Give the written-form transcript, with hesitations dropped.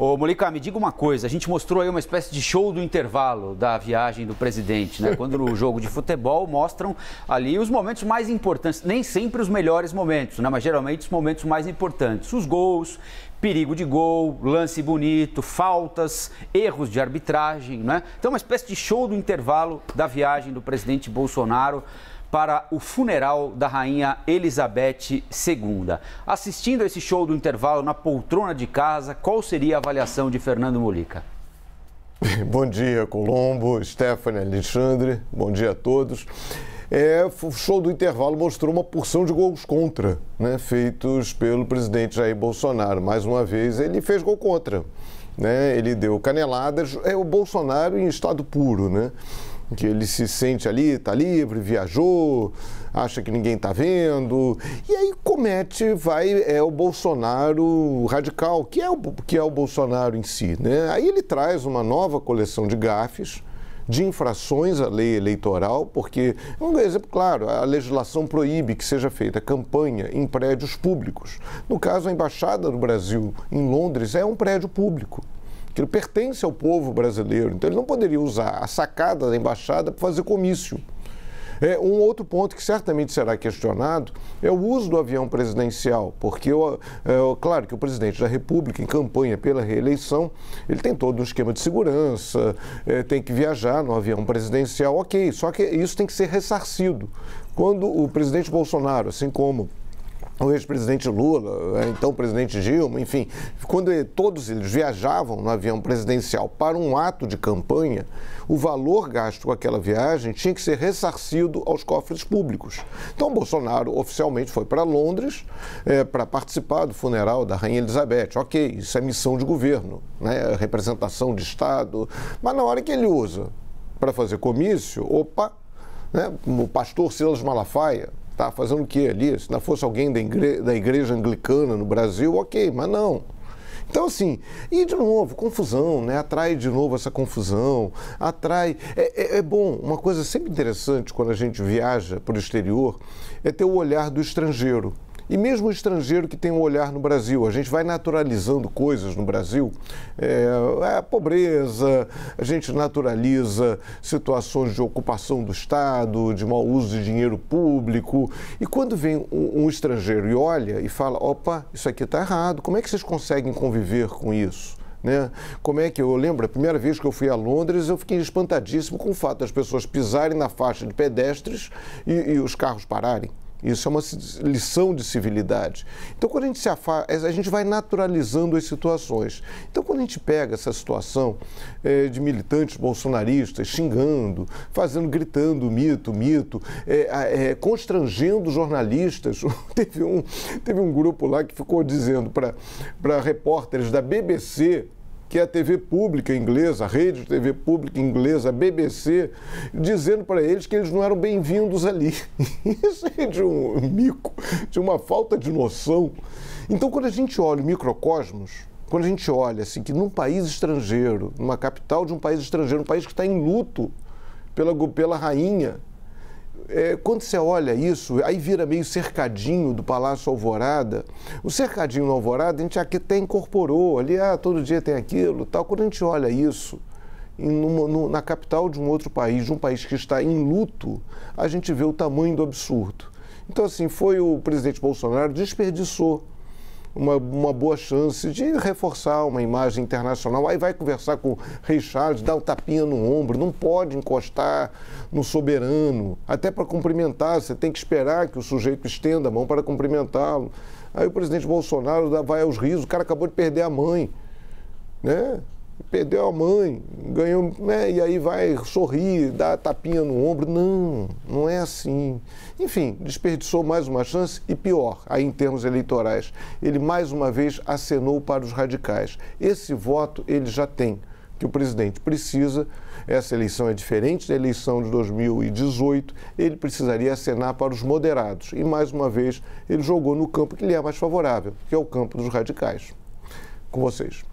Ô, Molica, me diga uma coisa, a gente mostrou aí uma espécie de show do intervalo da viagem do presidente, né? Quando no jogo de futebol mostram ali os momentos mais importantes, nem sempre os melhores momentos, né? Mas geralmente os momentos mais importantes, os gols, perigo de gol, lance bonito, faltas, erros de arbitragem, né? Então uma espécie de show do intervalo da viagem do presidente Bolsonaro para o funeral da rainha Elizabeth II. Assistindo a esse show do intervalo na poltrona de casa, qual seria a avaliação de Fernando Molica? Bom dia, Colombo, Stephanie, Alexandre, bom dia a todos. O show do intervalo mostrou uma porção de gols contra, né, feitos pelo presidente Jair Bolsonaro. Mais uma vez, ele fez gol contra, né, ele deu caneladas. É o Bolsonaro em estado puro, né? Que ele se sente ali, está livre, viajou, acha que ninguém está vendo, e aí é o Bolsonaro radical, que é o Bolsonaro em si, né? Aí ele traz uma nova coleção de gafes, de infrações à lei eleitoral, porque, um exemplo claro, a legislação proíbe que seja feita campanha em prédios públicos. No caso, a Embaixada do Brasil em Londres é um prédio público, que ele pertence ao povo brasileiro, então ele não poderia usar a sacada da embaixada para fazer comício. Um outro ponto que certamente será questionado é o uso do avião presidencial, porque, claro que o presidente da República, em campanha pela reeleição, ele tem todo um esquema de segurança, tem que viajar no avião presidencial, ok, só que isso tem que ser ressarcido. Quando o presidente Bolsonaro, assim como o ex-presidente Lula, então o presidente Dilma, enfim, quando todos eles viajavam no avião presidencial para um ato de campanha, o valor gasto com aquela viagem tinha que ser ressarcido aos cofres públicos. Então o Bolsonaro oficialmente foi para Londres para participar do funeral da Rainha Elizabeth. Ok, isso é missão de governo, né? Representação de Estado, mas na hora que ele usa para fazer comício, opa, né? O pastor Silas Malafaia tá fazendo o que ali? Se não fosse alguém da igreja anglicana no Brasil, ok, mas não. Então, assim, e de novo, confusão, né? Atrai de novo essa confusão, atrai... É bom, uma coisa sempre interessante quando a gente viaja para o exterior é ter o olhar do estrangeiro. E mesmo o estrangeiro que tem um olhar no Brasil, a gente vai naturalizando coisas no Brasil, a pobreza, a gente naturaliza situações de ocupação do Estado, de mau uso de dinheiro público, e quando vem um estrangeiro e olha e fala, opa, isso aqui está errado, como é que vocês conseguem conviver com isso? Né? Como é que eu lembro, a primeira vez que eu fui a Londres, eu fiquei espantadíssimo com o fato das pessoas pisarem na faixa de pedestres e os carros pararem. Isso é uma lição de civilidade. Então, quando a gente se afasta, a gente vai naturalizando as situações. Então, quando a gente pega essa situação de militantes bolsonaristas xingando, gritando mito, constrangendo jornalistas, teve um grupo lá que ficou dizendo para repórteres da BBC, que é a TV pública inglesa, a rede de TV pública inglesa, a BBC, dizendo para eles que eles não eram bem-vindos ali. Isso é de um mico, de uma falta de noção. Então, quando a gente olha o microcosmos, quando a gente olha assim, que num país estrangeiro, numa capital de um país estrangeiro, um país que está em luto pela rainha, quando você olha isso, aí vira meio cercadinho do Palácio Alvorada. O cercadinho no Alvorada, a gente aqui até incorporou, ali, todo dia tem aquilo, tal. Quando a gente olha isso na capital de um outro país, de um país que está em luto, a gente vê o tamanho do absurdo. Então, assim, o presidente Bolsonaro desperdiçou uma boa chance de reforçar uma imagem internacional. Aí vai conversar com o Rei Charles, dá um tapinha no ombro, não pode encostar no soberano, até para cumprimentar, você tem que esperar que o sujeito estenda a mão para cumprimentá-lo. Aí o presidente Bolsonaro vai aos risos, o cara acabou de perder a mãe, né? Perdeu a mãe, ganhou, né? E aí vai sorrir, dá tapinha no ombro. Não é assim. Enfim, desperdiçou mais uma chance e pior, aí em termos eleitorais, ele mais uma vez acenou para os radicais. Esse voto ele já tem, que o presidente precisa. Essa eleição é diferente da eleição de 2018, ele precisaria acenar para os moderados. E mais uma vez ele jogou no campo que lhe é mais favorável, que é o campo dos radicais. Com vocês.